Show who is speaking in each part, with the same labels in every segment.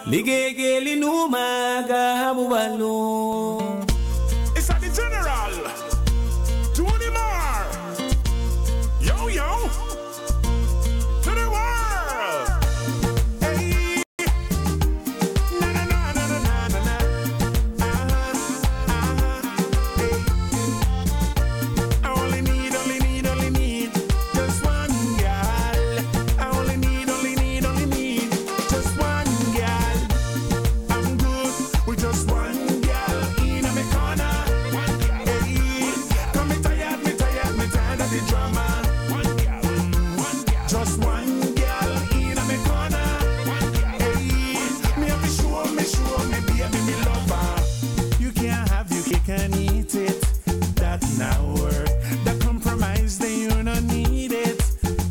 Speaker 1: Ligegeli numaga habuwalo.
Speaker 2: It's at the general. Tony Mar. Yo, yo. To the world. Hey. Na na na na na na na. Hey. I only need just one girl. I only need just one girl. I'm good with just one girl in my corner. Hey, come me tired of the drama. Just one girl in my corner. Hey, me have to show me baby me lover. You can't have your cake and eat it. That now work. The compromise that you don't need it.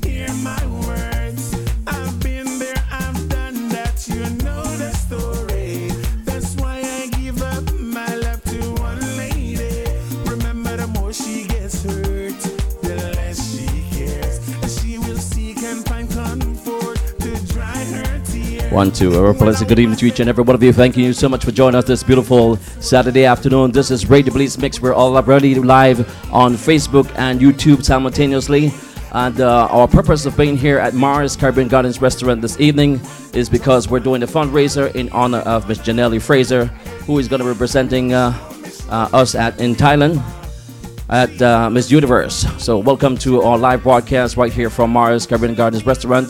Speaker 2: Hear my words. I've been there, I've done that. You know the story. That's why I give up my love to one lady. Remember, the more she gets hurt, the less she cares. And she will seek and find comfort to dry her tears.
Speaker 3: 1, 2. A pleasant good evening to each and every one of you. Thank you so much for joining us this beautiful Saturday afternoon. This is Radio Belizemix. We're all already live on Facebook and YouTube simultaneously. And our purpose of being here at Mars Caribbean Gardens Restaurant this evening is because we're doing a fundraiser in honor of Miss Janelle Fraser, who is going to be representing us in Thailand at Miss Universe. So welcome to our live broadcast right here from Mars Caribbean Gardens Restaurant,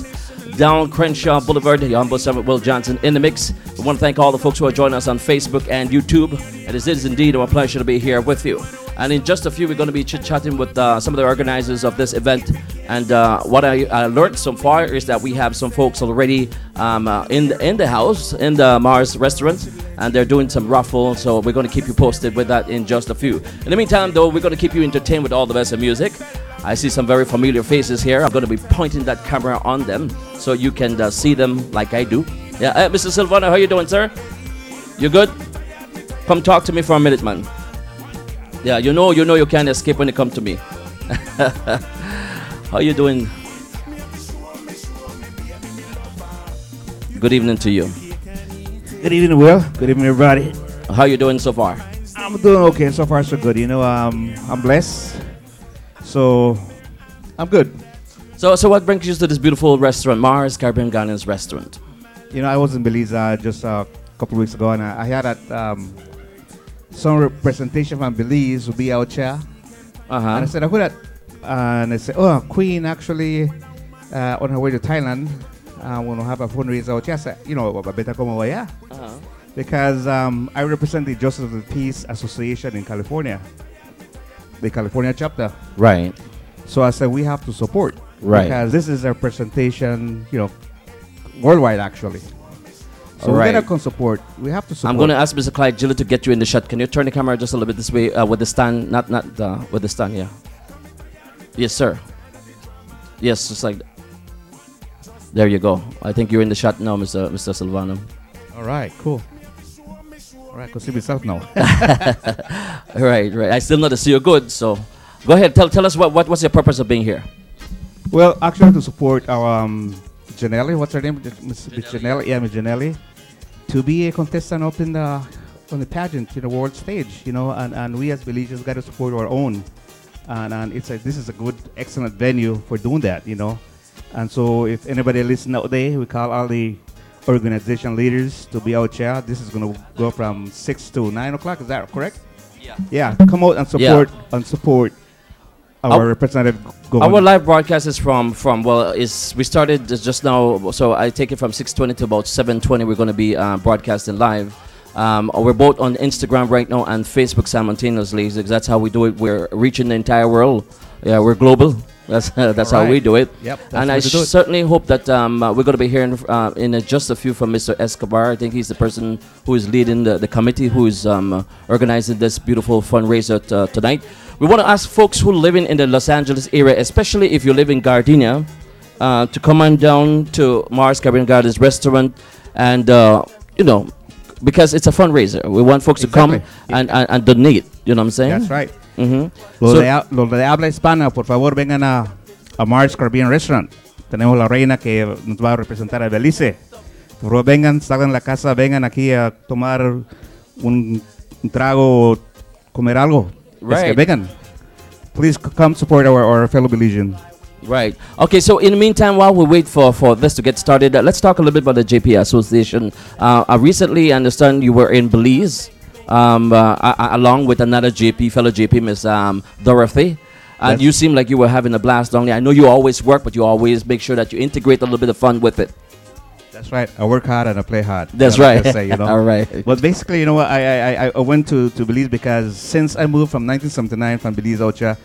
Speaker 3: down Crenshaw Boulevard. The Humble Summit Will Johnson in the mix. We want to thank all the folks who are joining us on Facebook and YouTube. It is indeed a pleasure to be here with you. And in just a few, we're going to be chit-chatting with some of the organizers of this event. And what I learned so far is that we have some folks already in the house, in the Mars restaurant, and they're doing some raffle. So we're going to keep you posted with that in just a few. In the meantime, though, we're going to keep you entertained with all the best of music. I see some very familiar faces here. I'm going to be pointing that camera on them so you can see them like I do. Yeah, Mr. Silvano, how you doing, sir? You good? Come talk to me for a minute, man. Yeah, you know you can't escape when you come to me. How you doing? Good evening to you.
Speaker 4: Good evening, Will. Good evening, everybody.
Speaker 3: How you doing so far?
Speaker 4: I'm doing okay. So far, so good. You know, I'm blessed. So, I'm good.
Speaker 3: So what brings you to this beautiful restaurant, Mars Caribbean Gardens Restaurant?
Speaker 4: You know, I was in Belize just a couple of weeks ago, and I had that some representation from Belize will be out here. And I said, who that? And they said, oh, Queen actually on her way to Thailand. Want to have a fundraiser out here. I said, you know, I better come over here. Because I represent the Justice of the Peace Association in California. The California chapter.
Speaker 3: Right.
Speaker 4: So I said, we have to support.
Speaker 3: Right.
Speaker 4: Because this is a presentation, you know, worldwide actually. So we gotta support. We have to support.
Speaker 3: I'm going to ask Mr. Clyde Gilly to get you in the shot. Can you turn the camera just a little bit this way with the stand? Not with the stand, yeah. Yes, sir. Yes, just like that. There you go. I think you're in the shot now, Mr. Silvano.
Speaker 4: All right, cool. All right, I can see myself now.
Speaker 3: Right. I still know to see you good, so go ahead. Tell us what's your purpose of being here?
Speaker 4: Well, actually to support our Janelle, what's her name? Miss Janelle. Yeah, Miss Janelle. To be a contestant up on the pageant, the world stage, you know, and we as Belizeans got to support our own. And this is a good, excellent venue for doing that, you know. And so if anybody listening out there, we call all the organization leaders to be out here. This is going to go from 6 to 9 o'clock. Is that correct?
Speaker 3: Yeah.
Speaker 4: Yeah, come out and support our representative governor.
Speaker 3: Our live broadcast is we started just now, so I take it from 6:20 to about 7:20. We're going to be broadcasting live. We're both on Instagram right now and Facebook simultaneously. That's how we do it. We're reaching the entire world. Yeah, we're global. That's how we do it.
Speaker 4: Yep.
Speaker 3: And I certainly hope that we're going to be hearing in just a few from Mr. Escobar. I think he's the person who is leading the committee who is organizing this beautiful fundraiser tonight. We want to ask folks who live in the Los Angeles area, especially if you live in Gardenia, to come on down to Mars Caribbean Gardens Restaurant and, because it's a fundraiser. We want folks to come and donate. You know what I'm saying?
Speaker 4: That's right. Los de habla hispana, por favor, vengan a Mars Caribbean Restaurant. Tenemos la reina que nos va a representar a Belice. Pero vengan, salgan la casa, vengan aquí a tomar un trago, comer algo. Es que
Speaker 3: Right.
Speaker 4: vengan. Please come support our fellow Belizean.
Speaker 3: Right. Okay, so in the meantime, while we wait for this to get started, let's talk a little bit about the JP Association. Recently, I understand you were in Belize along with another JP, fellow JP, Miss Dorothy. And
Speaker 4: Yes.
Speaker 3: you seem like you were having a blast down there. I know you always work, but you always make sure that you integrate a little bit of fun with it.
Speaker 4: That's right. I work hard and I play hard.
Speaker 3: That's
Speaker 4: You know,
Speaker 3: right.
Speaker 4: just say, you know.
Speaker 3: All right.
Speaker 4: But basically, you know what? I went to Belize because since I moved from 1979 from Belize, Ocha,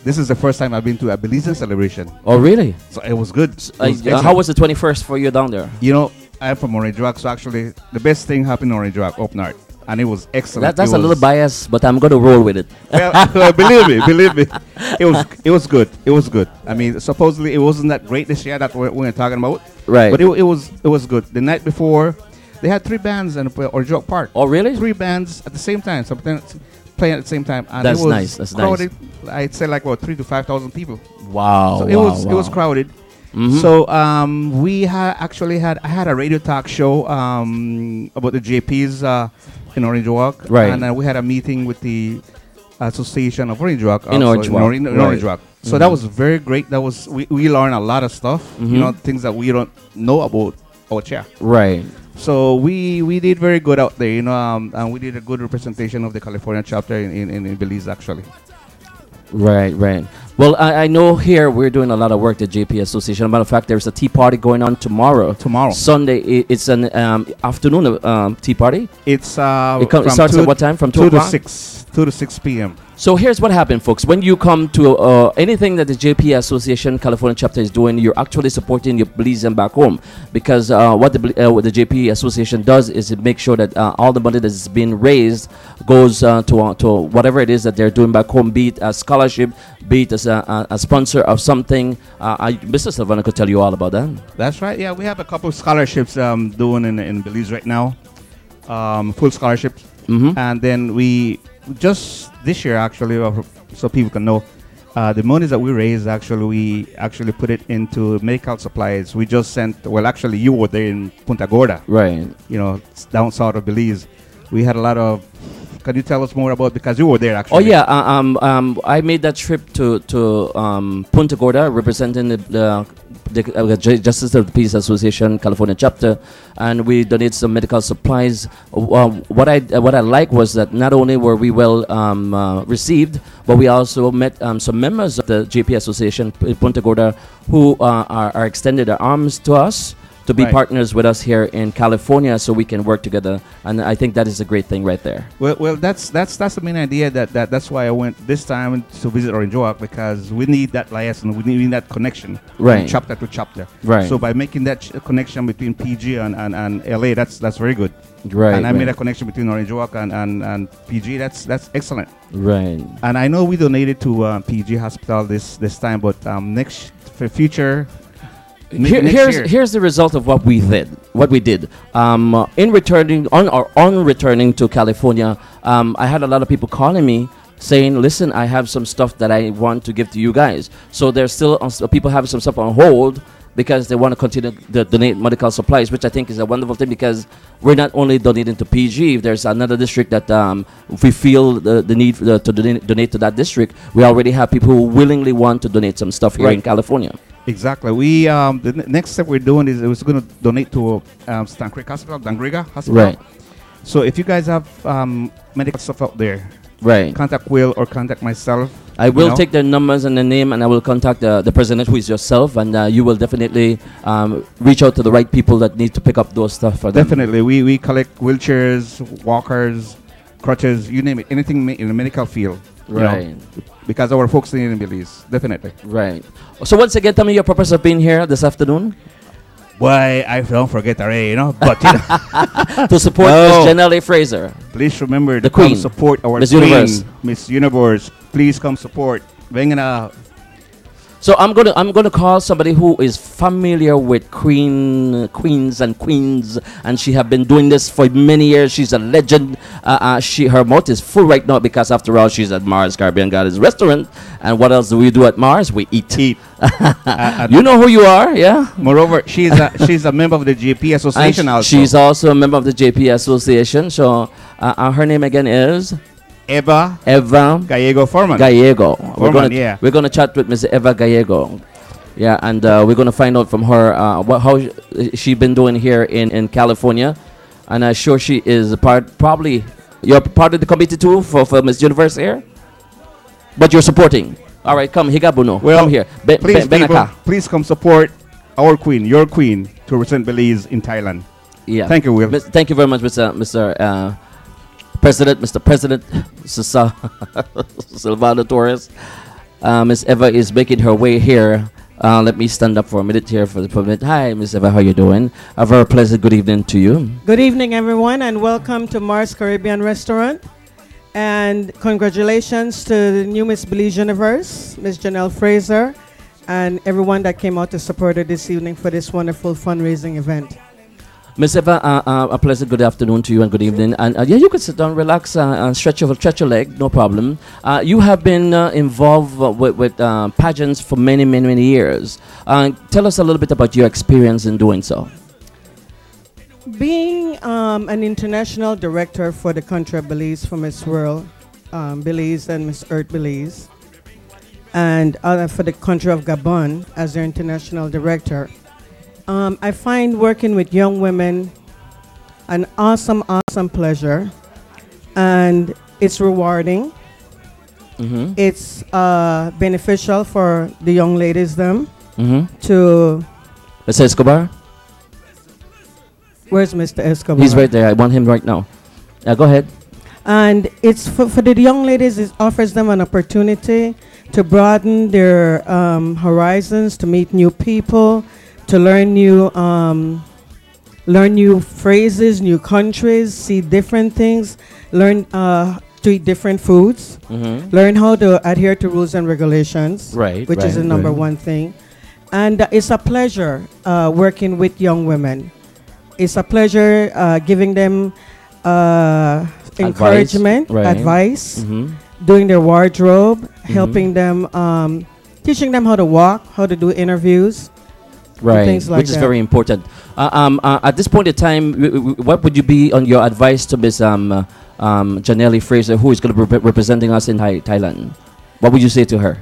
Speaker 4: this is the first time I've been to a Belizean celebration.
Speaker 3: Oh, really?
Speaker 4: So it was good. It was
Speaker 3: How
Speaker 4: excellent.
Speaker 3: was the 21st for you down there?
Speaker 4: You know, I'm from Orange Rock, so actually the best thing happened in Orange Rock, up north. And it was excellent.
Speaker 3: That's
Speaker 4: It
Speaker 3: a little
Speaker 4: was-
Speaker 3: biased, but I'm going to roll with it.
Speaker 4: Well, believe me. It was good. It was good. I mean, supposedly it wasn't that great this year that we're talking about.
Speaker 3: Right.
Speaker 4: But it was good. The night before, they had 3 bands in Orange Rock Park.
Speaker 3: Oh, really?
Speaker 4: 3 bands at the same time. Sometimes playing at the same time. And
Speaker 3: That's
Speaker 4: it was
Speaker 3: nice, that's nice.
Speaker 4: crowded. I'd say like about 3,000 to 5,000 people.
Speaker 3: Wow.
Speaker 4: So it was crowded.
Speaker 3: Mhm.
Speaker 4: So we had I had a radio talk show about the JPs in Orange Walk,
Speaker 3: Right.
Speaker 4: And we had a meeting with the Association of Orange Rock
Speaker 3: In
Speaker 4: also
Speaker 3: Orange Walk,
Speaker 4: in
Speaker 3: right.
Speaker 4: Orange Rock. So that was very great. That was we learned a lot of stuff,
Speaker 3: Mhm.
Speaker 4: you know, things that we don't know about our chair.
Speaker 3: Right.
Speaker 4: So we did very good out there, you know, and we did a good representation of the California chapter in Belize actually.
Speaker 3: Right, right. Well, I know here we're doing a lot of work at JP Association. Matter of fact, there's a tea party going on tomorrow.
Speaker 4: Tomorrow.
Speaker 3: Sunday, it's an afternoon tea party.
Speaker 4: It's
Speaker 3: It
Speaker 4: from
Speaker 3: starts at what time? From 2
Speaker 4: 2 to
Speaker 3: o'clock?
Speaker 4: 2 to 6 p.m.
Speaker 3: So here's what happened, folks. When you come to anything that the JP Association California chapter is doing, you're actually supporting your Belizean back home. Because what the JP Association does is it makes sure that all the money that is being raised goes to whatever it is that they're doing back home, be it a scholarship, be it as a sponsor of something. Mr. Savannah could tell you all about that.
Speaker 4: That's right. Yeah, we have a couple of scholarships doing in Belize right now, full scholarships,
Speaker 3: Mm-hmm.
Speaker 4: and then we just this year actually, so people can know, the monies that we raised actually we actually put it into medical supplies. We just sent. Well, actually, you were there in Punta Gorda,
Speaker 3: Right.
Speaker 4: you know, it's down south of Belize. We had a lot of. Can you tell us more about, because you were there
Speaker 3: Oh
Speaker 4: actually?
Speaker 3: yeah, I made that trip to Punta Gorda, representing the Justice of the Peace Association California chapter, and we donated some medical supplies. What I like was that not only were we well received, but we also met some members of the JP Association in Punta Gorda who are extended their arms to us to be
Speaker 4: Right.
Speaker 3: partners with us here in California, so we can work together. And I think that is a great thing right there.
Speaker 4: Well, that's the main idea. That's why I went this time to visit Orange Walk, because we need that liaison, we need that connection,
Speaker 3: Right.
Speaker 4: chapter to chapter.
Speaker 3: Right.
Speaker 4: So by making that connection between PG and LA, that's very good.
Speaker 3: Right.
Speaker 4: And I
Speaker 3: right.
Speaker 4: made a connection between Orange Walk and PG. That's excellent.
Speaker 3: Right.
Speaker 4: And I know we donated to PG Hospital this time, but next for future. next year.
Speaker 3: Here's the result of what we did. In returning returning to California, I had a lot of people calling me saying, "Listen, I have some stuff that I want to give to you guys." So there's still people have some stuff on hold because they want to continue to donate medical supplies, which I think is a wonderful thing, because we're not only donating to PG. If there's another district that if we feel the need to donate to that district, we already have people who willingly want to donate some stuff here
Speaker 4: Right.
Speaker 3: in California.
Speaker 4: Exactly. We next step we're doing is we're going to donate to Stan Creek Hospital, Dangriga Hospital.
Speaker 3: Right.
Speaker 4: So if you guys have medical stuff out there,
Speaker 3: Right.
Speaker 4: contact Will or contact myself.
Speaker 3: I will
Speaker 4: you know.
Speaker 3: take their numbers and the name, and I will contact the president, who is yourself, and you will definitely reach out to the right people that need to pick up those stuff for them.
Speaker 4: Definitely. We collect wheelchairs, walkers, crutches, you name it, anything in the medical field. you know,
Speaker 3: Right.
Speaker 4: because our folks need in Belize. Definitely.
Speaker 3: Right. So once again, tell me your purpose of being here this afternoon.
Speaker 4: Why, I don't forget already, you know. But you know,
Speaker 3: To support
Speaker 4: No.
Speaker 3: Miss Janelle Fraser.
Speaker 4: please remember
Speaker 3: The
Speaker 4: to come
Speaker 3: Queen.
Speaker 4: support our
Speaker 3: Miss
Speaker 4: Queen,
Speaker 3: Universe.
Speaker 4: Miss Universe. Please come support. Vengan na.
Speaker 3: So I'm gonna call somebody who is familiar with queens and queens, and she have been doing this for many years. She's a legend. Her mouth is full right now because after all, she's at Mars Caribbean Gardens restaurant. And what else do we do at Mars? We eat. You know who you are, yeah.
Speaker 4: Moreover, she's a member of the JP Association
Speaker 3: And
Speaker 4: also.
Speaker 3: she's also a member of the JP Association. So her name again is
Speaker 4: Eva
Speaker 3: Eva
Speaker 4: Gallego Foreman.
Speaker 3: Gallego.
Speaker 4: Yeah.
Speaker 3: We're gonna chat with Ms. Eva Gallego. Yeah, and we're gonna find out from her how she been doing here in California, and I'm sure she is probably you're part of the committee too for Miss Universe here, but you're supporting. All right, come Higabuno.
Speaker 4: Well,
Speaker 3: come here.
Speaker 4: Please, people,
Speaker 3: Benaka.
Speaker 4: please come support our queen, your queen, to represent Belize in Thailand.
Speaker 3: Yeah.
Speaker 4: Thank you, Will.
Speaker 3: Thank you very much, Mr. President, Mr. President, Silvano Torres. Miss Eva is making her way here. Let me stand up for a minute here for a minute. Hi, Miss Eva, how you doing? A very pleasant good evening to you.
Speaker 5: Good evening, everyone, and welcome to Mars Caribbean Restaurant. And congratulations to the new Miss Belize Universe, Miss Janelle Fraser, and everyone that came out to support her this evening for this wonderful fundraising event.
Speaker 3: Miss Eva, a pleasant good afternoon to you and good evening. And yeah, you could sit down, relax, and stretch your leg, no problem. You have been involved with pageants for many, many, many years. Tell us a little bit about your experience in doing so.
Speaker 5: Being an international director for the country of Belize for Miss World, Belize and Miss Earth Belize, and for the country of Gabon as their international director, I find working with young women an awesome, awesome pleasure, and it's rewarding.
Speaker 3: Mm-hmm.
Speaker 5: It's beneficial for the young ladies them to...
Speaker 3: Mr. Escobar?
Speaker 5: Where's Mr. Escobar?
Speaker 3: He's right there. I want him right now. Go ahead.
Speaker 5: And it's for the young ladies, it offers them an opportunity to broaden their horizons, to meet new people, to learn new phrases, new countries, see different things, learn to eat different foods, learn how to adhere to rules and regulations, which is the number one thing. And it's a pleasure working with young women. It's a pleasure giving them encouragement, advice, doing their wardrobe, helping them, teaching them how to walk, how to do interviews, things like
Speaker 3: which is very important. At this point in time, what would you be on your advice to Miss Janelle Fraser, who is going to be representing us in Thailand? What would you say to her?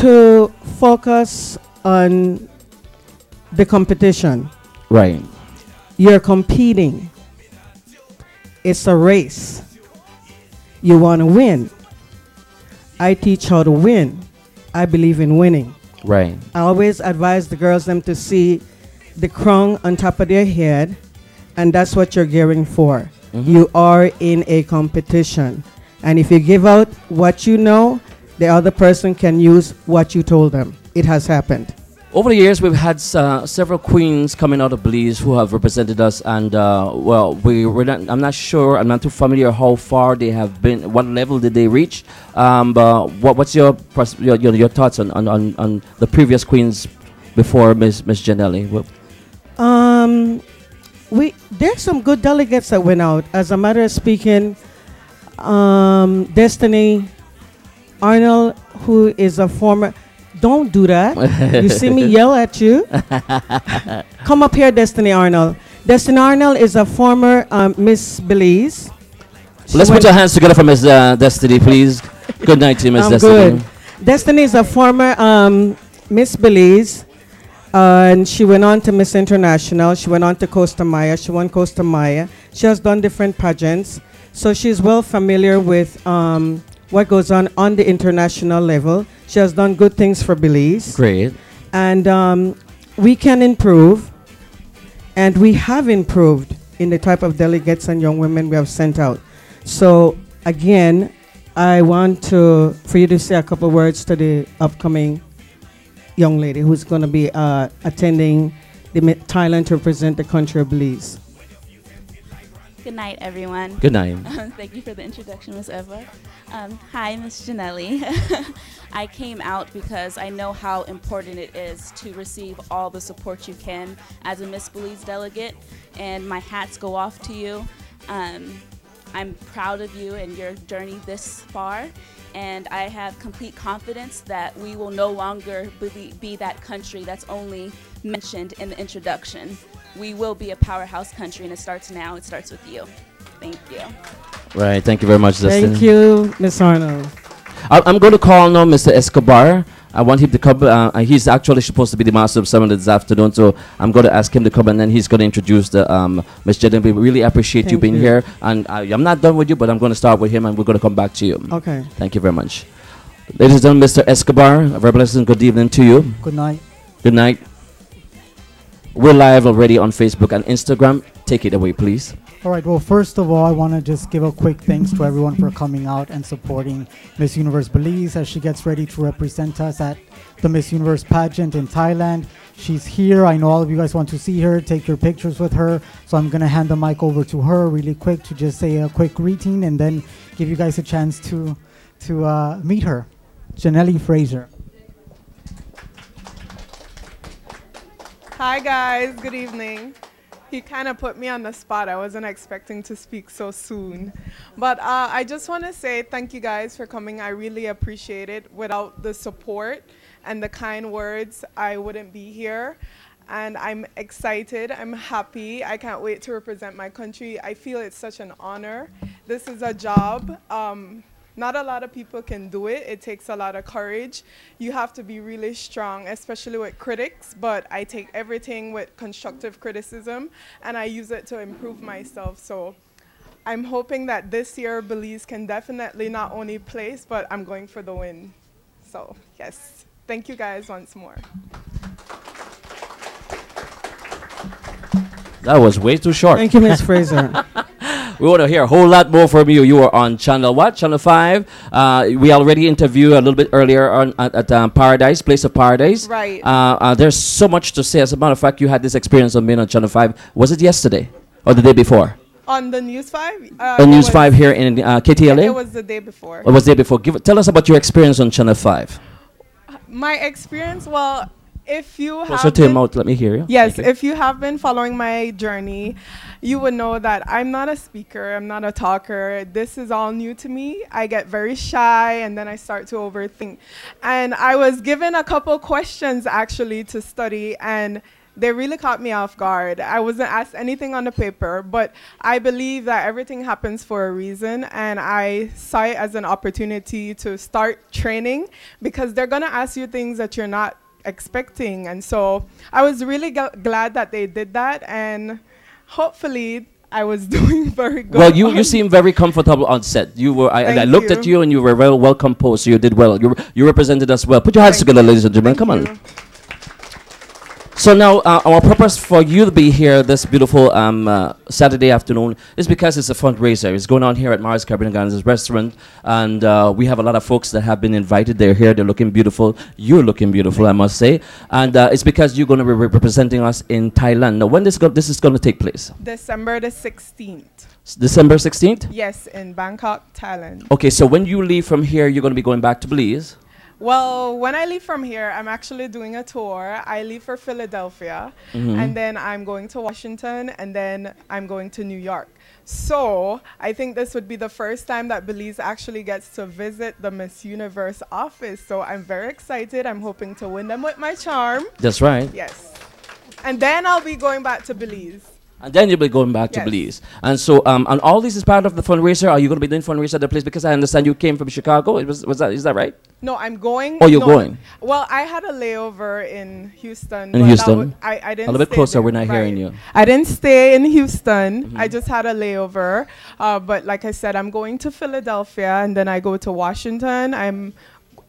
Speaker 5: To focus on the competition.
Speaker 3: Right.
Speaker 5: You're competing. It's a race. You want to win. I teach how to win. I believe in winning.
Speaker 3: Right.
Speaker 5: I always advise the girls them to see the crown on top of their head, and that's what you're gearing for. You are in a competition. And if you give out what you know, the other person can use what you told them. It has happened.
Speaker 3: Over the years, we've had several queens coming out of Belize who have represented us, and well, I'm not sure. I'm not too familiar how far they have been. What level did they reach? But what's your thoughts on the previous queens before Miss Janelle?
Speaker 5: There's some good delegates that went out. As a matter of speaking, Destiny Arnold, who is a former... Don't do that. You see me yell at you. Come up here, Destiny Arnold. Destiny Arnold is a former Miss Belize.
Speaker 3: Let's put our hands together for Miss Destiny, please. Good night to you, Miss Destiny.
Speaker 5: Good. Destiny is a former Miss Belize. And she went on to Miss International. She went on to Costa Maya. She won Costa Maya. She has done different pageants. So she's well familiar with what goes on the international level. She has done good things for Belize.
Speaker 3: Great.
Speaker 5: And we can improve. And we have improved in the type of delegates and young women we have sent out. So, again, I want for you to say a couple words to the upcoming young lady who's going to be attending Thailand to represent the country of Belize.
Speaker 6: Good night, everyone.
Speaker 3: Good night.
Speaker 6: Thank you for the introduction, Miss Eva. Hi, Miss Janelli. I came out because I know how important it is to receive all the support you can as a Miss Belize delegate, and my hats go off to you. I'm proud of you and your journey this far, and I have complete confidence that we will no longer be that country that's only mentioned in the introduction. We will be a powerhouse country, and it starts now. It starts with you. Thank you.
Speaker 3: Right. Thank you very much, Justin.
Speaker 5: Thank you, Ms. Arnold.
Speaker 3: I'm going to call now Mr. Escobar. I want him to come. He's actually supposed to be the master of ceremony this afternoon, so I'm going to ask him to come, and then he's going to introduce the Ms. Jaden. We really appreciate you
Speaker 5: Thank
Speaker 3: being
Speaker 5: you.
Speaker 3: here, and I'm not done with you, but I'm going to start with him, and we're going to come back to you.
Speaker 5: Okay.
Speaker 3: Thank you very much. Ladies and gentlemen, Mr. Escobar, a very pleasant good evening to you.
Speaker 7: Good night.
Speaker 3: Good night. We're live already on Facebook and Instagram. Take it away, please.
Speaker 7: All right. Well, first of all, I want to just give a quick thanks to everyone for coming out and supporting Miss Universe Belize as she gets ready to represent us at the Miss Universe pageant in Thailand. She's here. I know all of you guys want to see her, take your pictures with her. So I'm going to hand the mic over to her really quick to just say a quick greeting and then give you guys a chance to meet her. Janelli Fraser.
Speaker 8: Hi guys, good evening. He kind of put me on the spot. I wasn't expecting to speak so soon. But I just want to say thank you guys for coming. I really appreciate it. Without the support and the kind words, I wouldn't be here. And I'm excited, I'm happy. I can't wait to represent my country. I feel it's such an honor. This is a job. Not a lot of people can do it. It takes a lot of courage. You have to be really strong, especially with critics, but I take everything with constructive criticism and I use it to improve myself. So I'm hoping that this year Belize can definitely not only place, but I'm going for the win. So yes, thank you guys once more.
Speaker 3: That was way too short.
Speaker 5: Thank you, Ms. Fraser.
Speaker 3: We want to hear a whole lot more from you. You are on channel what? Channel 5. We already interviewed a little bit earlier on at Paradise, Place of Paradise.
Speaker 8: Right.
Speaker 3: There's so much to say. As a matter of fact, you had this experience on being on Channel 5. Was it yesterday or the day before?
Speaker 8: On the News 5?
Speaker 3: On News 5 here in KTLA?
Speaker 8: It was the day before.
Speaker 3: It was the day before. Tell us about your experience on Channel 5.
Speaker 8: My experience, well, if you
Speaker 3: Closer
Speaker 8: have
Speaker 3: to your
Speaker 8: been,
Speaker 3: mouth, let me hear you.
Speaker 8: yes,
Speaker 3: Thank you.
Speaker 8: if you have been following my journey, you would know that I'm not a speaker, I'm not a talker. This is all new to me. I get very shy and then I start to overthink. And I was given a couple questions actually to study and they really caught me off guard. I wasn't asked anything on the paper, but I believe that everything happens for a reason, and I saw it as an opportunity to start training because they're gonna ask you things that you're not expecting. And so I was really glad that they did that, and hopefully I was doing very good.
Speaker 3: Well, you seem very comfortable on set. You were. I looked at you and you were well composed. So you did well. You represented us well. Put your hands together, ladies and gentlemen. Come on. So now, our purpose for you to be here this beautiful Saturday afternoon is because it's a fundraiser. It's going on here at Mars Caribbean Gardens restaurant, and we have a lot of folks that have been invited. They're here. They're looking beautiful. You're looking beautiful, I must say. And it's because you're going to be representing us in Thailand. Now, when this is going to take place?
Speaker 8: December the 16th.
Speaker 3: December 16th?
Speaker 8: Yes, in Bangkok, Thailand.
Speaker 3: Okay, so when you leave from here, you're going to be going back to Belize.
Speaker 8: Well, when I leave from here, I'm actually doing a tour. I leave for Philadelphia, and then I'm going to Washington, and then I'm going to New York. So I think this would be the first time that Belize actually gets to visit the Miss Universe office. So I'm very excited. I'm hoping to win them with my charm.
Speaker 3: That's right.
Speaker 8: Yes. And then I'll be going back to Belize.
Speaker 3: And then you'll be going back to Belize. And so, and all this is part of the fundraiser. Are you going to be doing fundraiser at the place? Because I understand you came from Chicago. Is that right?
Speaker 8: No, I'm going.
Speaker 3: Oh, you're going.
Speaker 8: Well, I had a layover in Houston.
Speaker 3: In Houston?
Speaker 8: I didn't
Speaker 3: a little bit closer.
Speaker 8: there.
Speaker 3: We're not hearing you.
Speaker 8: I didn't stay in Houston. I just had a layover. But like I said, I'm going to Philadelphia, and then I go to Washington.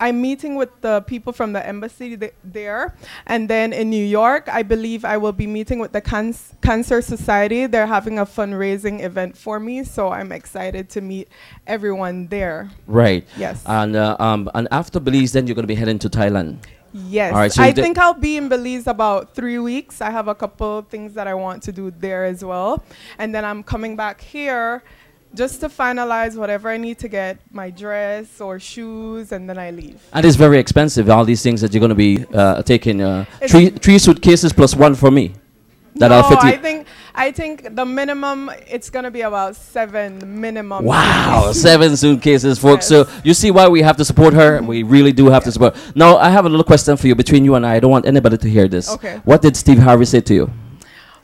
Speaker 8: I'm meeting with the people from the embassy there. And then in New York, I believe I will be meeting with the Cancer Society. They're having a fundraising event for me, so I'm excited to meet everyone there.
Speaker 3: Right.
Speaker 8: Yes.
Speaker 3: And after Belize, then you're going to be heading to Thailand.
Speaker 8: Yes.
Speaker 3: All right, so
Speaker 8: I
Speaker 3: you did-
Speaker 8: think I'll be in Belize about 3 weeks. I have a couple things that I want to do there as well. And then I'm coming back here just to finalize whatever I need to get, my dress or shoes, and then I leave.
Speaker 3: And it's very expensive, all these things that you're going to be taking.
Speaker 8: It's-
Speaker 3: Three suitcases plus one for me. That
Speaker 8: no,
Speaker 3: I'll fit you.
Speaker 8: I think the minimum, it's going to be about 7 minimum.
Speaker 3: Wow, 7 suitcases, folks.
Speaker 8: Yes.
Speaker 3: So you see why we have to support her. We really do have to support. Now, I have a little question for you between you and I. don't want anybody to hear this.
Speaker 8: Okay.
Speaker 3: What did Steve Harvey say to you?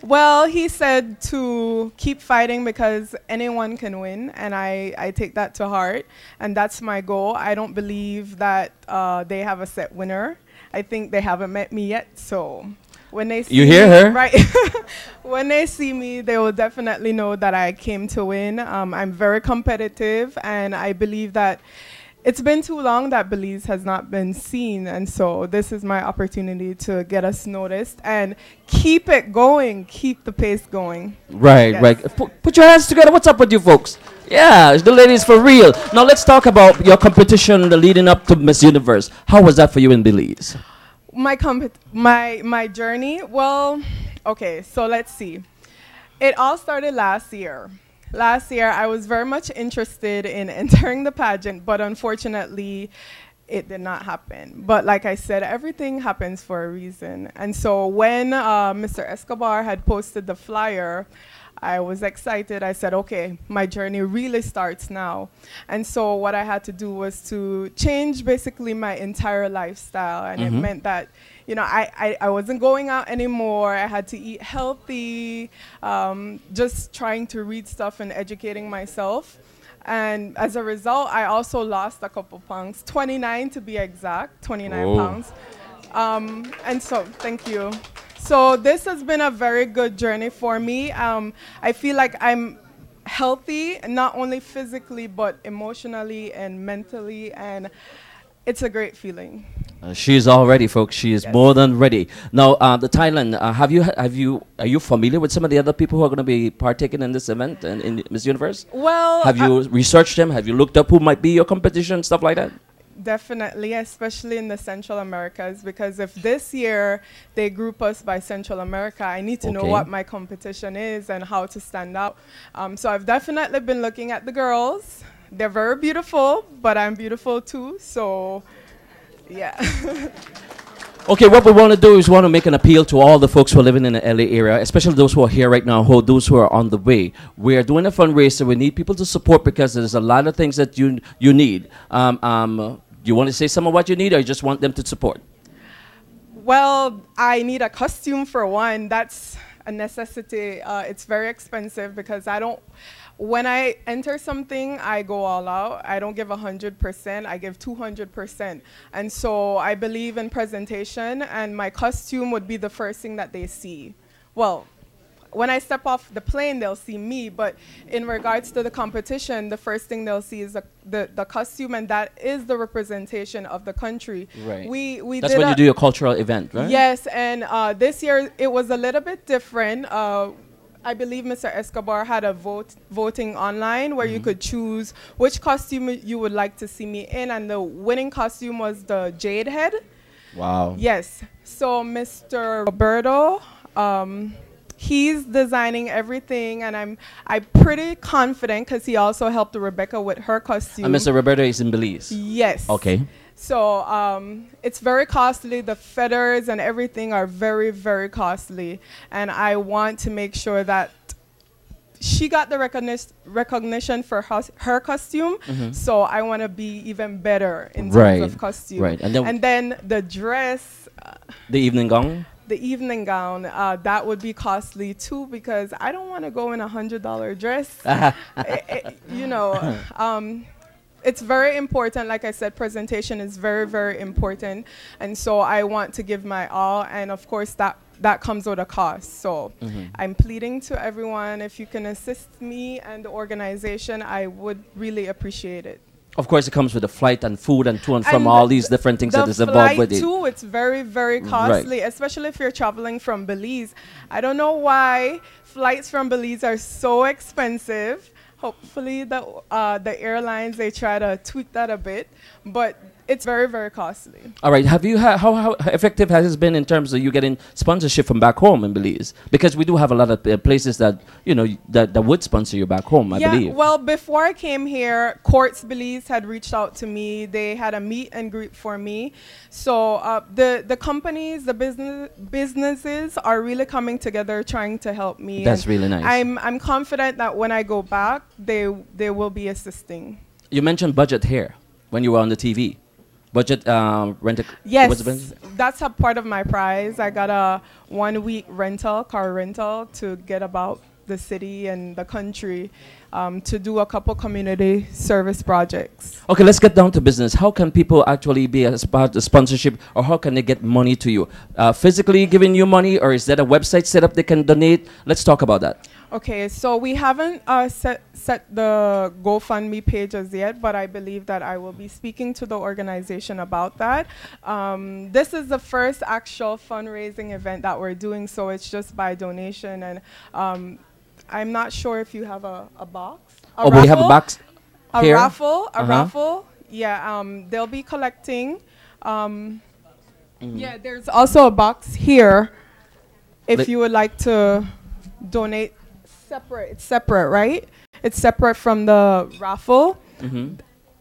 Speaker 8: Well, he said to keep fighting because anyone can win, and I take that to heart, and that's my goal. I don't believe that they have a set winner. I think they haven't met me yet, so when they see
Speaker 3: You hear
Speaker 8: me,
Speaker 3: her?
Speaker 8: right? When they see me, they will definitely know that I came to win. I'm very competitive, and I believe that it's been too long that Belize has not been seen, and so this is my opportunity to get us noticed and keep it going, keep the pace going.
Speaker 3: Right,
Speaker 8: Yes.
Speaker 3: right. Put your hands together. What's up with you folks? Yeah, it's the ladies for real. Now let's talk about your competition leading up to Miss Universe. How was that for you in Belize?
Speaker 8: My journey, well, okay, so let's see. It all started last year. Last year, I was very much interested in entering the pageant, but unfortunately, it did not happen. But like I said, everything happens for a reason. And so when Mr. Escobar had posted the flyer, I was excited. I said, okay, my journey really starts now. And so what I had to do was to change basically my entire lifestyle. And it meant that, you know, I wasn't going out anymore. I had to eat healthy, just trying to read stuff and educating myself. And as a result, I also lost a couple pounds, 29 to be exact, 29 pounds. And so, thank you. So this has been a very good journey for me. I feel like I'm healthy, not only physically, but emotionally and mentally, and it's a great feeling.
Speaker 3: She's all ready, folks. She is
Speaker 8: Yes.
Speaker 3: more than ready. Now, the Thailand. Are you familiar with some of the other people who are going to be partaking in this event and in Miss Universe?
Speaker 8: Well,
Speaker 3: Have you researched them? Have you looked up who might be your competition, stuff like that?
Speaker 8: definitely, especially in the Central Americas, because if this year they group us by Central America, I need to know
Speaker 3: Okay.
Speaker 8: what my competition is and how to stand out. So I've definitely been looking at the girls. They're very beautiful, but I'm beautiful too. So, yeah.
Speaker 3: Okay, what we want to do is want to make an appeal to all the folks who are living in the LA area, especially those who are here right now, those who are on the way. We are doing a fundraiser. We need people to support because there's a lot of things that you need. You want to say some of what you need, or you just want them to support?
Speaker 8: Well, I need a costume for one. That's a necessity. It's very expensive because when I enter something, I go all out. I don't give 100%, I give 200%. And so I believe in presentation, and my costume would be the first thing that they see. Well, when I step off the plane, they'll see me, but in regards to the competition, the first thing they'll see is the costume, and that is the representation of the country.
Speaker 3: Right.
Speaker 8: We
Speaker 3: That's
Speaker 8: did
Speaker 3: when you do your cultural event, right?
Speaker 8: Yes, and this year it was a little bit different. I believe Mr. Escobar had a voting online where you could choose which costume you would like to see me in, and the winning costume was the jade head.
Speaker 3: Wow.
Speaker 8: Yes. So Mr. Roberto, he's designing everything, and I'm pretty confident because he also helped Rebecca with her costume.
Speaker 3: And Mr. Roberto is in Belize.
Speaker 8: Yes.
Speaker 3: Okay.
Speaker 8: So it's very costly. The feathers and everything are very, very costly. And I want to make sure that she got the recognition for her costume. So I want to be even better in terms of costume.
Speaker 3: Right.
Speaker 8: And then the dress,
Speaker 3: the evening gown?
Speaker 8: the evening gown, that would be costly too, because I don't want to go in $100 dress. You know, it's very important. Like I said, presentation is very, very important. And so I want to give my all. And of course, that comes with a cost. So I'm pleading to everyone, if you can assist me and the organization, I would really appreciate it.
Speaker 3: Of course, it comes with the flight and food and to and from all these different things that is involved with it.
Speaker 8: The flight too, it's very, very costly, especially if you're traveling from Belize. I don't know why flights from Belize are so expensive. Hopefully the airlines, they try to tweak that a bit. But it's very, very costly.
Speaker 3: All right. Have you how effective has it been in terms of you getting sponsorship from back home in Belize? Because we do have a lot of places that that would sponsor you back home. I believe.
Speaker 8: Well, before I came here, Courts Belize had reached out to me. They had a meet and greet for me. So the companies, the businesses are really coming together, trying to help me.
Speaker 3: That's really nice.
Speaker 8: I'm confident that when I go back, they will be assisting.
Speaker 3: You mentioned budget here when you were on the TV. Budget rent.
Speaker 8: Yes, that's a part of my prize. I got a 1 week car rental to get about the city and the country, to do a couple community service projects.
Speaker 3: Okay, let's get down to business. How can people actually be a sponsorship, or how can they get money to you? Physically giving you money, or is that a website set up they can donate? Let's talk about that.
Speaker 8: Okay, so we haven't set the GoFundMe page as yet, but I believe that I will be speaking to the organization about that. This is the first actual fundraising event that we're doing, so it's just by donation. And I'm not sure if you have a box.
Speaker 3: We have a box here?
Speaker 8: A raffle. Yeah, they'll be collecting. Yeah, there's also a box here if you would like to donate. It's separate, right? It's separate from the raffle.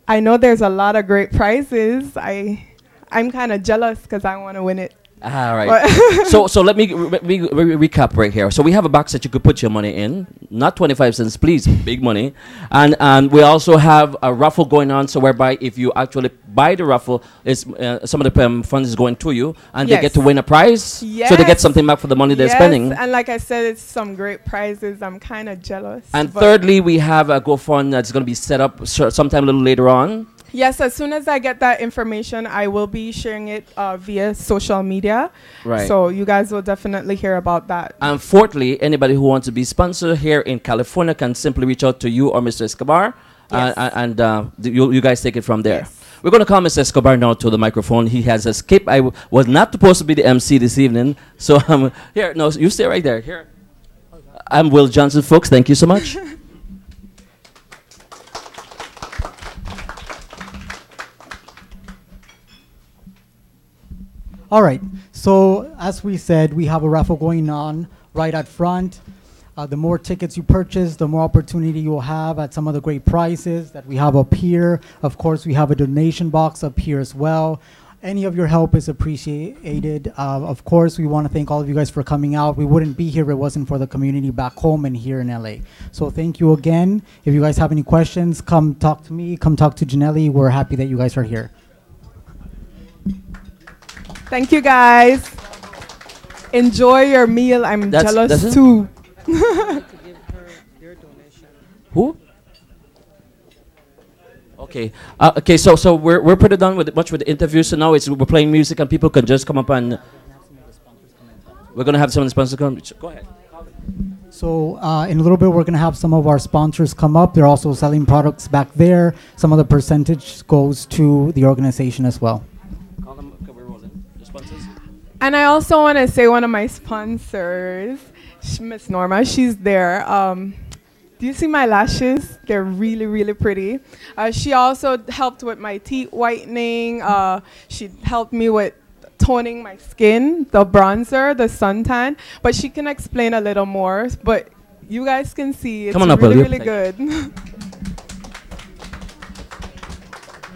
Speaker 8: I know there's a lot of great prizes. I'm kind of jealous because I want to win it.
Speaker 3: All right. so let me recap right here. So we have a box that you could put your money in, not 25 cents, please, big money. And we also have a raffle going on, so whereby if you actually buy the raffle, some of the funds is going to you, and they get to win a prize.
Speaker 8: Yes.
Speaker 3: So they get something back for the money they're spending.
Speaker 8: And like I said, it's some great prizes. I'm kind of jealous.
Speaker 3: And thirdly, we have a GoFund that's going to be set up sometime a little later on.
Speaker 8: Yes, as soon as I get that information, I will be sharing it via social media.
Speaker 3: Right.
Speaker 8: So you guys will definitely hear about that.
Speaker 3: And fourthly, anybody who wants to be sponsored here in California can simply reach out to you or Mr. Escobar.
Speaker 8: Yes.
Speaker 3: And you guys take it from there.
Speaker 8: Yes.
Speaker 3: We're going to call Mr. Escobar now to the microphone. He has escaped. I was not supposed to be the MC this evening. So here, no, you stay right there. Here. I'm Will Johnson, folks. Thank you so much.
Speaker 7: All right, so as we said, we have a raffle going on right at front. The more tickets you purchase, the more opportunity you will have at some of the great prizes that we have up here. Of course, we have a donation box up here as well. Any of your help is appreciated. Of course, we want to thank all of you guys for coming out. We wouldn't be here if it wasn't for the community back home and here in LA. So thank you again. If you guys have any questions, come talk to me, come talk to Janelli. We're happy that you guys are here.
Speaker 8: Thank you, guys. Enjoy your meal. I'm jealous too.
Speaker 3: Who? Okay. Okay. So we're pretty done with the interviews. So now we're playing music and people can just come up and we're gonna have some of the sponsors come. Go ahead.
Speaker 7: So in a little bit, we're going to have some of our sponsors come up. They're also selling products back there. Some of the percentage goes to the organization as well.
Speaker 8: And I also want to say one of my sponsors, Miss Norma, she's there. Do you see my lashes? They're really, really pretty. She also helped with my teeth whitening. She helped me with toning my skin, the bronzer, the suntan. But she can explain a little more. But you guys can see it's really, really good.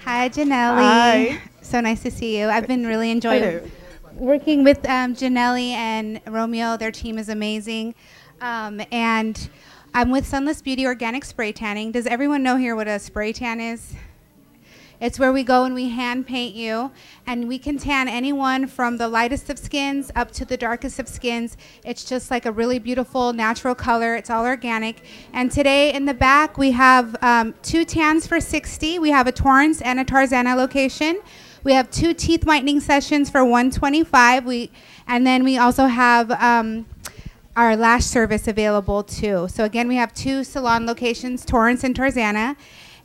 Speaker 9: Hi, Janelli.
Speaker 8: Hi.
Speaker 9: So nice to see you. I've been really enjoying working with Janelli and Romeo. Their team is amazing. And I'm with Sunless Beauty Organic Spray Tanning. Does everyone know here what a spray tan is? It's where we go and we hand paint you, and we can tan anyone from the lightest of skins up to the darkest of skins. It's just like a really beautiful natural color. It's all organic. And today in the back we have 2 tans for $60. We have a Torrance and a Tarzana location. We have 2 teeth whitening sessions for $125. And then we also have our lash service available too. So again, we have 2 salon locations, Torrance and Tarzana.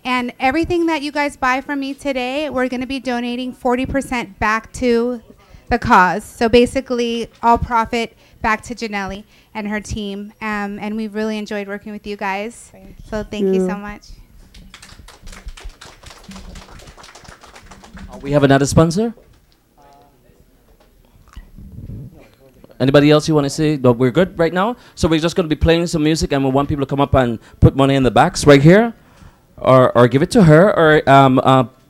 Speaker 9: And everything that you guys buy from me today, we're going to be donating 40% back to the cause. So basically, all profit back to Janelli and her team. And we've really enjoyed working with you guys. Thank you so much.
Speaker 3: We have another sponsor? Anybody else you want to say? No, we're good right now. So we're just going to be playing some music, and we want people to come up and put money in the backs right here, or give it to her, or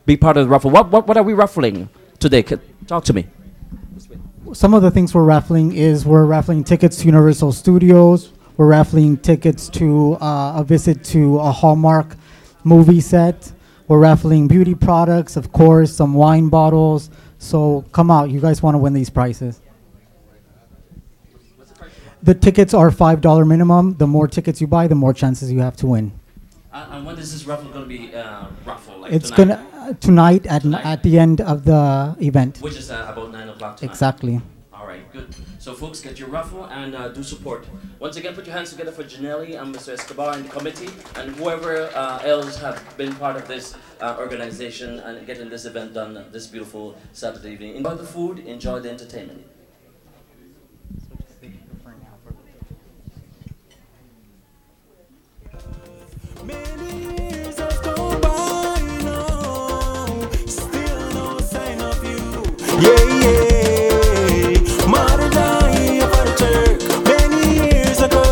Speaker 3: be part of the raffle. What are we raffling today? Talk to me.
Speaker 7: Some of the things we're raffling tickets to Universal Studios. We're raffling tickets to a visit to a Hallmark movie set. We're raffling beauty products, of course, some wine bottles. So come out. You guys want to win these prizes. The tickets are $5 minimum. The more tickets you buy, the more chances you have to win.
Speaker 3: And when is this raffle going to be raffle? Like
Speaker 7: It's
Speaker 3: tonight?
Speaker 7: tonight at the end of the event.
Speaker 3: Which is about 9 o'clock tonight.
Speaker 7: Exactly.
Speaker 3: All right, good. So folks, get your raffle and do support. Once again, put your hands together for Janelli and Mr. Escobar and the committee and whoever else have been part of this organization and getting this event done this beautiful Saturday evening. Enjoy the food, enjoy the entertainment.
Speaker 1: Many years have gone by now, still no sign of you. Yeah, mother died of a Turk many years ago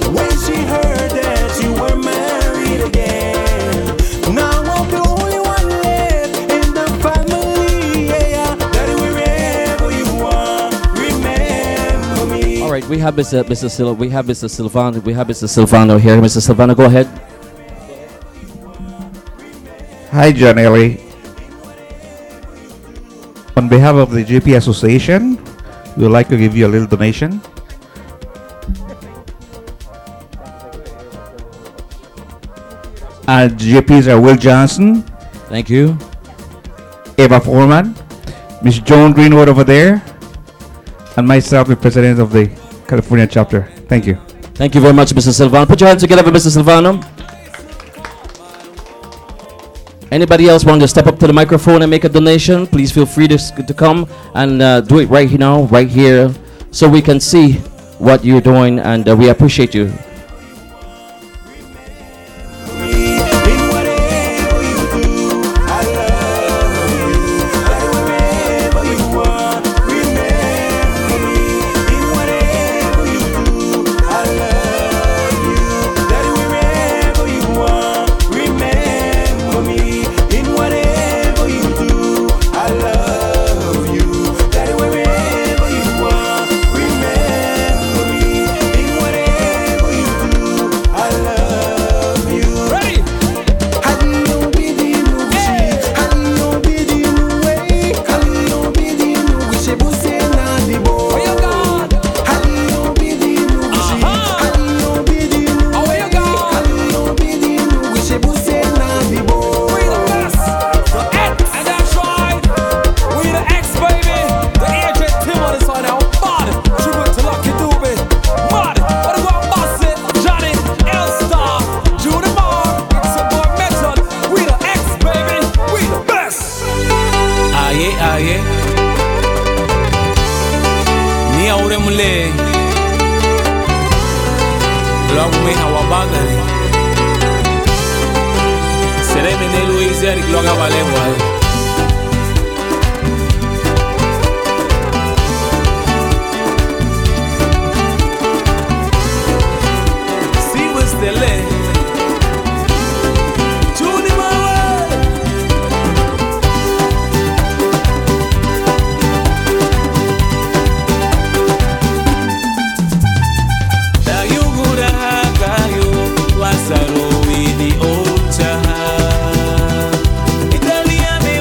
Speaker 1: when she heard that you were married again. Now I'm the only one left in the family. Yeah, that wherever you are, remember me.
Speaker 3: All right, we have Mr. Silvano here. Mr. Silvano, go ahead.
Speaker 4: Hi, Janelli. On behalf of the GP Association, we would like to give you a little donation. GPs are Will Johnson.
Speaker 3: Thank you.
Speaker 4: Eva Foreman, Miss Joan Greenwood over there, and myself, the president of the California chapter. Thank you.
Speaker 3: Thank you very much, Mr. Silvano. Put your hands together for Mr. Silvano. Anybody else want to step up to the microphone and make a donation? Please feel free to come and do it right now, right here, so we can see what you're doing, and we appreciate you.
Speaker 1: Italia me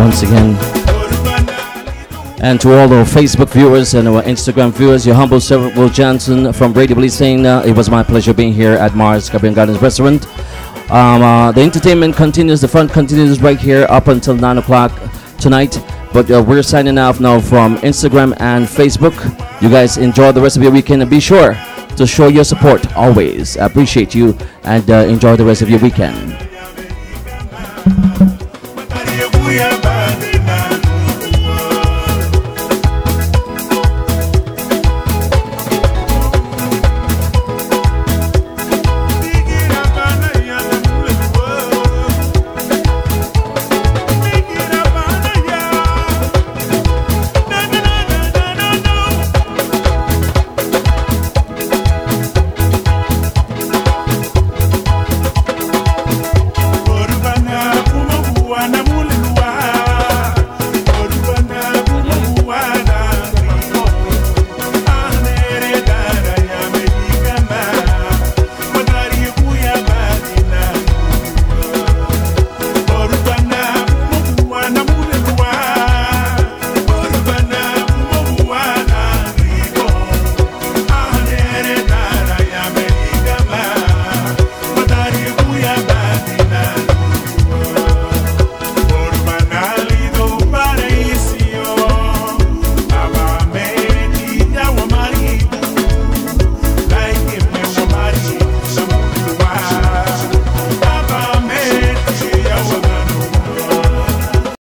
Speaker 3: once again. And to all our Facebook viewers and our Instagram viewers, your humble servant Will Johnson from Radio Belize saying it was my pleasure being here at Mars Caribbean Gardens Restaurant. The entertainment continues, the fun continues right here up until 9 o'clock tonight. But we're signing off now from Instagram and Facebook. You guys enjoy the rest of your weekend and be sure to show your support always. I appreciate you and enjoy the rest of your weekend.